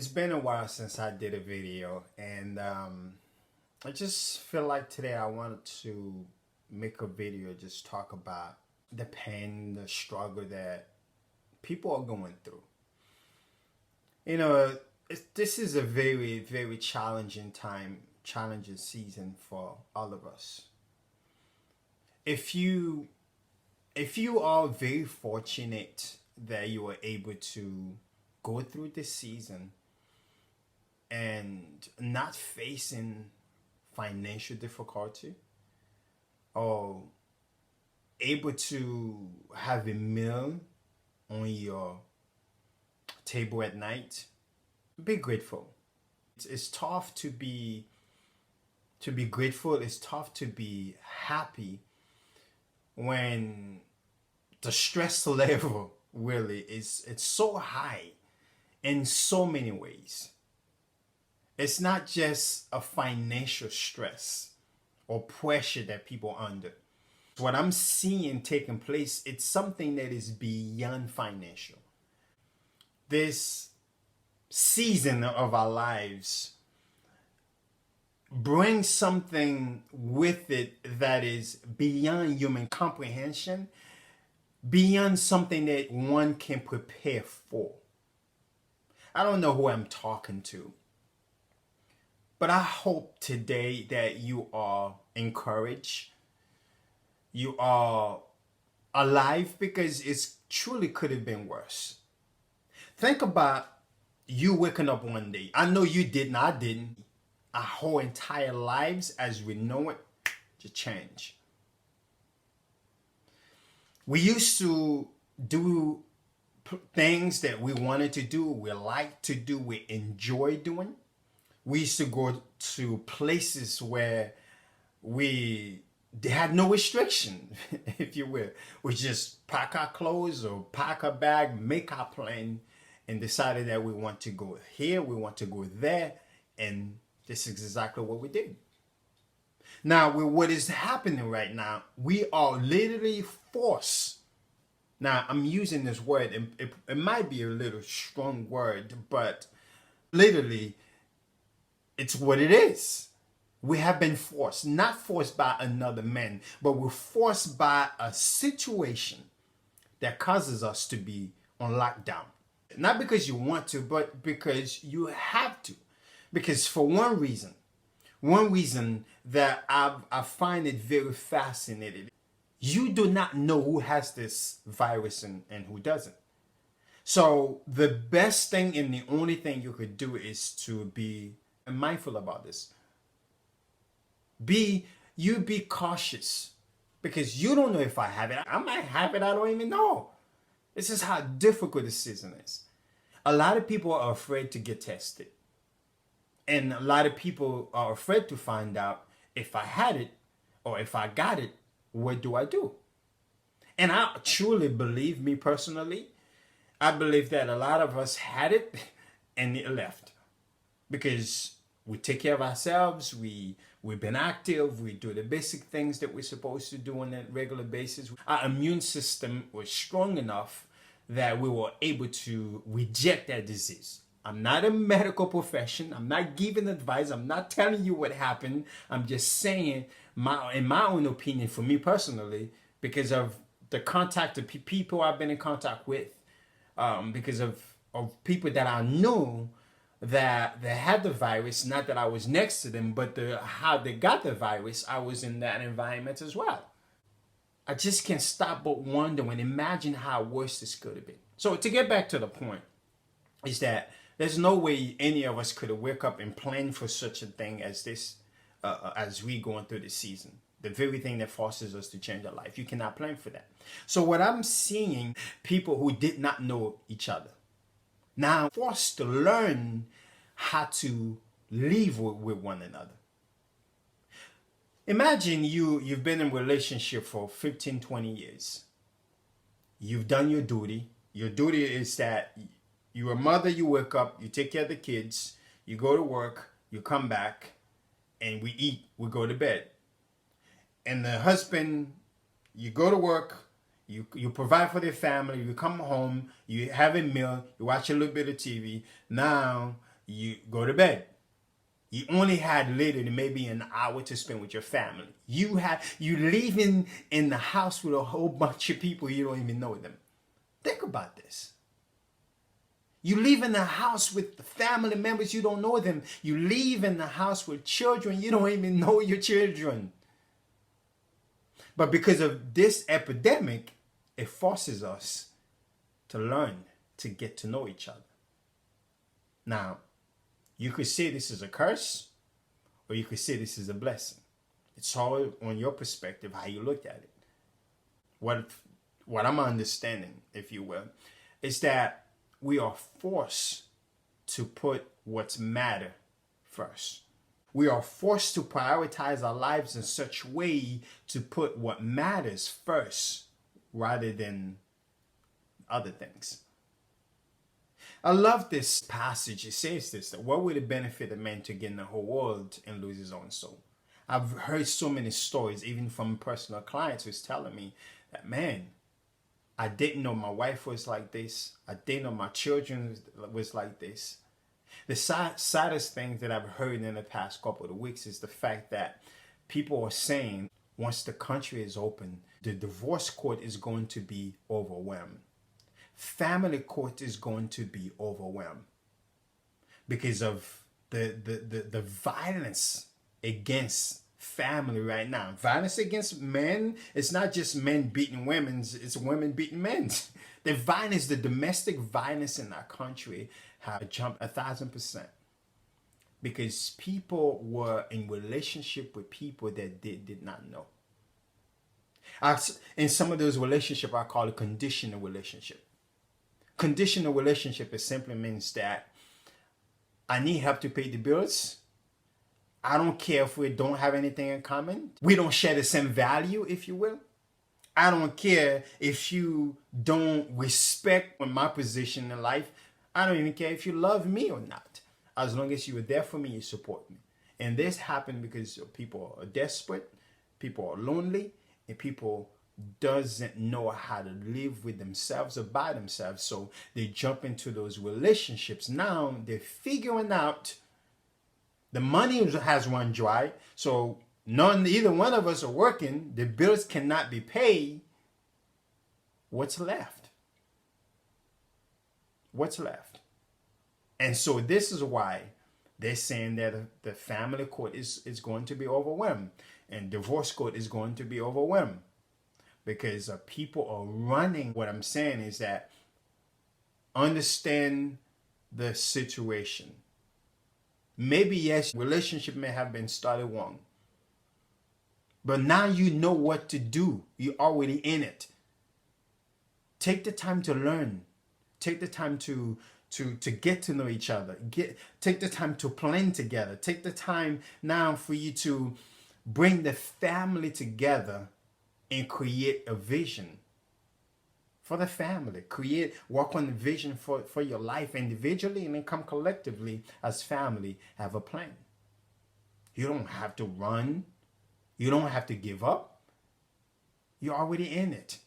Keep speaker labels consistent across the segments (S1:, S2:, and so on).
S1: It's been a while since I did a video, and I just feel like today I wanted to make a video just talk about the pain, the struggle that people are going through. You know, this is a very, very challenging time, challenging season for all of us. If you if you are very fortunate that you were able to go through this season and not facing financial difficulty or able to have a meal on your table at night, be grateful. It's tough to be grateful. It's tough to be happy when the stress level really is it's so high in so many ways. It's not just a financial stress or pressure that people are under. What I'm seeing taking place, it's something that is beyond financial. This season of our lives brings something with it that is beyond human comprehension, beyond something that one can prepare for. I don't know who I'm talking to, but I hope today that you are encouraged, you are alive, because it's truly could have been worse. Think about you waking up one day. I know you didn't, I didn't. Our whole entire lives as we know it just change. We used to do things that we wanted to do, we like to do, we enjoy doing. We used to go to places where we they had no restriction, if you will. We just pack our clothes or pack a bag, make our plan, and decided that we want to go here, we want to go there, and this is exactly what we did. Now, with what is happening right now, we are literally forced. Now, I'm using this word, and it might be a little strong word, but literally, it's what it is. We have been forced, not forced by another man, but we're forced by a situation that causes us to be on lockdown. Not because you want to, but because you have to. Because for one reason that I find it very fascinating, you do not know who has this virus and who doesn't. So the best thing and the only thing you could do is to be mindful about this. Be cautious, because you don't know if I have it. I might have it, I don't even know. This is how difficult this season is. A lot of people are afraid to get tested. And a lot of people are afraid to find out if I had it or if I got it, what do I do? And I truly believe, me personally, I believe that a lot of us had it and it left, because we take care of ourselves, we've been active, we do the basic things that we're supposed to do on a regular basis. Our immune system was strong enough that we were able to reject that disease. I'm not a medical profession. I'm not giving advice. I'm not telling you what happened. I'm just saying, in my own opinion, for me personally, because of the contact of people I've been in contact with, because of people that I know that they had the virus. Not that I was next to them, but how they got the virus, I was in that environment as well. I just can't stop but wonder and imagine how worse this could have been. So to get back to the point, is that there's no way any of us could have wake up and planned for such a thing as this, as we going through this season. The very thing that forces us to change our life. You cannot plan for that. So what I'm seeing, people who did not know each other, now forced to learn how to live with one another. Imagine you've been in a relationship for 15, 20 years. You've done your duty. Your duty is that you're a mother, you wake up, you take care of the kids, you go to work, you come back, and we eat, we go to bed. And the husband, you go to work, you provide for their family, you come home, you have a meal, you watch a little bit of TV. Now you go to bed. You only had literally maybe an hour to spend with your family. You leaving in the house with a whole bunch of people you don't even know them. Think about this. You leave in the house with the family members, you don't know them. You leave in the house with children, you don't even know your children. But because of this epidemic, it forces us to learn to get to know each other. Now, you could say this is a curse, or you could say this is a blessing. It's all on your perspective, how you look at it. What I'm understanding, if you will, is that we are forced to put what's matter first. We are forced to prioritize our lives in such a way to put what matters first rather than other things. I love this passage. It says this, that what would it benefit a man to gain the whole world and lose his own soul? I've heard so many stories, even from personal clients who's telling me that, man, I didn't know my wife was like this. I didn't know my children was like this. The saddest thing that I've heard in the past couple of weeks is the fact that people are saying once the country is open, the divorce court is going to be overwhelmed. Family court is going to be overwhelmed because of the violence against family right now. Violence against men, it's not just men beating women, it's women beating men. The violence, the domestic violence in our country have jumped 1,000% because people were in relationship with people that they did not know. In some of those relationships, I call it conditional relationship. Conditional relationship, it simply means that I need help to pay the bills. I don't care if we don't have anything in common. We don't share the same value, if you will. I don't care if you don't respect my position in life. I don't even care if you love me or not. As long as you are there for me, you support me. And this happened because people are desperate, people are lonely, and people doesn't know how to live with themselves or by themselves. So they jump into those relationships. Now they're figuring out the money has run dry. So either one of us are working. The bills cannot be paid. What's left? What's left? And so this is why they're saying that the family court is going to be overwhelmed and divorce court is going to be overwhelmed. Because people are running. What I'm saying is that understand the situation. Maybe, yes, relationship may have been started wrong. But now you know what to do. You're already in it. Take the time to learn. Take the time to get to know each other. Take the time to plan together. Take the time now for you to bring the family together and create a vision for the family. Work on the vision for your life individually and then come collectively as family, have a plan. You don't have to run. You don't have to give up. You're already in it,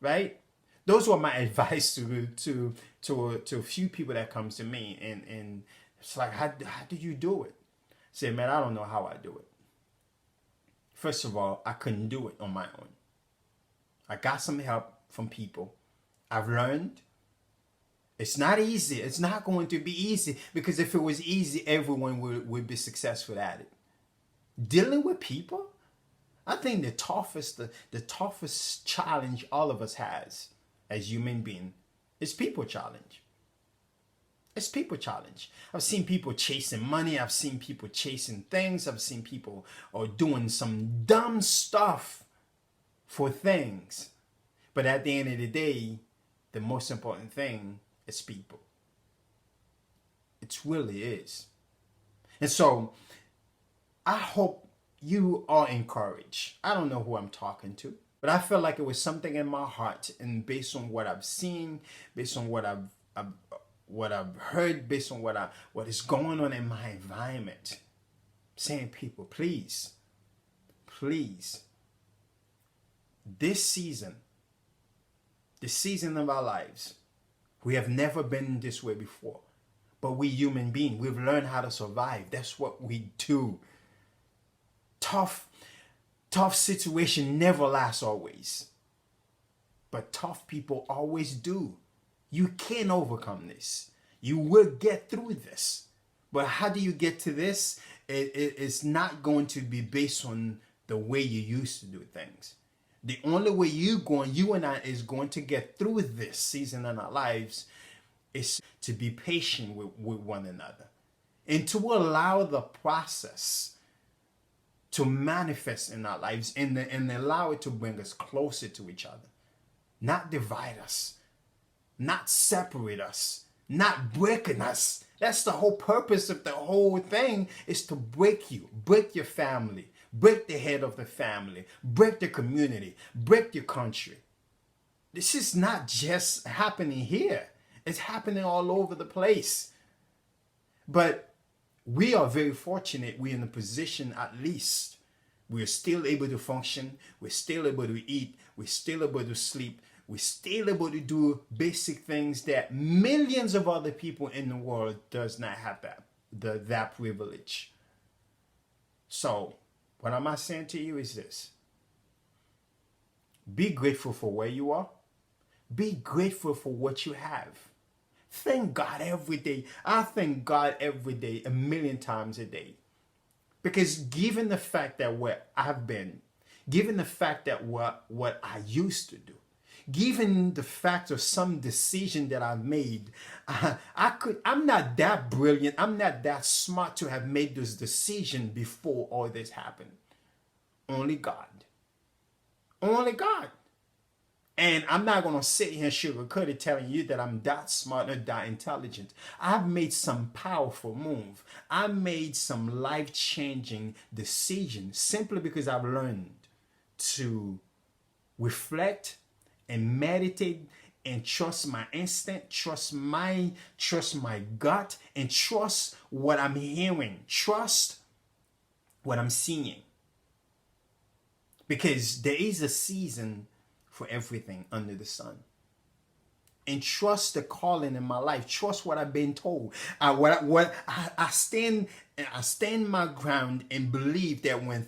S1: right? Those were my advice to a few people that comes to me and it's like, how do you do it? I say, man, I don't know how I do it. First of all, I couldn't do it on my own. I got some help from people. I've learned. It's not easy. It's not going to be easy because if it was easy, everyone would be successful at it. Dealing with people, I think the toughest challenge all of us has as human beings is people challenge. It's people challenge. I've seen people chasing money. I've seen people chasing things. I've seen people doing some dumb stuff for things. But at the end of the day, the most important thing is people. It really is. And so I hope you are encouraged. I don't know who I'm talking to, but I feel like it was something in my heart, and based on what I've seen, based on what I've heard, based on what is going on in my environment, saying, people, please, this season, the season of our lives, we have never been this way before. But we human beings, we've learned how to survive. That's what we do. Tough situation never lasts always. But tough people always do. You can overcome this. You will get through this. But how do you get to this? It's not going to be based on the way you used to do things. The only way you and I is going to get through this season in our lives is to be patient with one another and to allow the process to manifest in our lives and allow it to bring us closer to each other, not divide us, not separate us, not breaking us. That's the whole purpose of the whole thing, is to break you, break your family, break the head of the family, break the community, break your country. This is not just happening here. It's happening all over the place. But we are very fortunate. We're in a position, at least, we're still able to function. We're still able to eat. We're still able to sleep. We're still able to do basic things that millions of other people in the world does not have that privilege. So what am I saying to you is this: be grateful for where you are. Be grateful for what you have. Thank God every day. I thank God every day, 1,000,000 times a day. Because given the fact that where I've been, given the fact that what I used to do, given the fact of some decision that I've made, I'm not that brilliant, I'm not that smart to have made this decision before all this happened. Only God. Only God. And I'm not going to sit here and sugarcoat it telling you that I'm that smart or that intelligent. I've made some powerful move. I made some life-changing decisions simply because I've learned to reflect and meditate and trust my instinct, trust my gut, and trust what I'm hearing, trust what I'm seeing. Because there is a season for everything under the sun. And trust the calling in my life. Trust what I've been told. I stand my ground and believe that when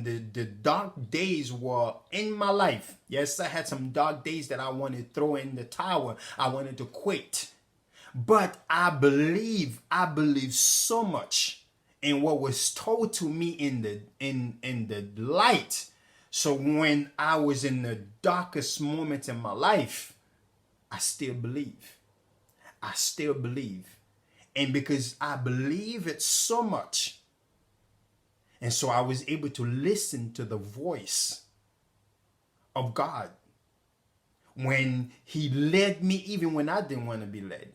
S1: the dark days were in my life, yes, I had some dark days that I wanted to throw in the towel. I wanted to quit. But I believe so much in what was told to me in the light. So when I was in the darkest moment in my life, I still believe. I still believe. And because I believe it so much, and so I was able to listen to the voice of God when He led me even when I didn't want to be led.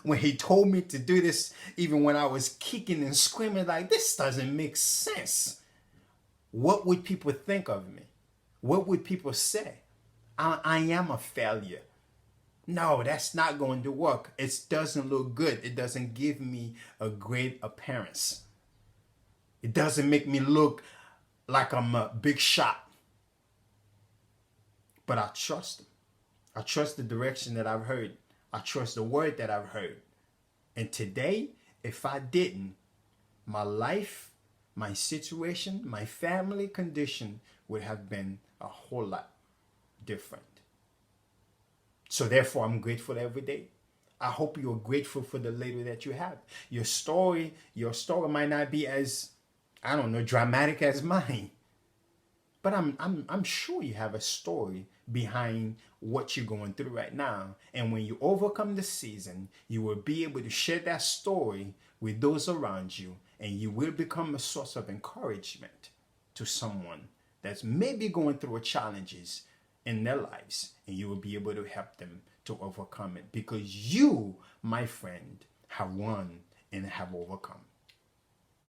S1: When He told me to do this even when I was kicking and screaming like, this doesn't make sense. What would people think of me? What would people say? I am a failure. No, that's not going to work. It doesn't look good. It doesn't give me a great appearance. It doesn't make me look like I'm a big shot. But I trust Him. I trust the direction that I've heard. I trust the word that I've heard. And today, if I didn't, my life, my situation, my family condition would have been a whole lot different. So therefore, I'm grateful every day. I hope you're grateful for the labor that you have. Your story might not be as, I don't know, dramatic as mine. But I'm sure you have a story behind what you're going through right now. And when you overcome the season, you will be able to share that story with those around you, and you will become a source of encouragement to someone that's maybe going through challenges in their lives, and you will be able to help them to overcome it because you, my friend, have won and have overcome.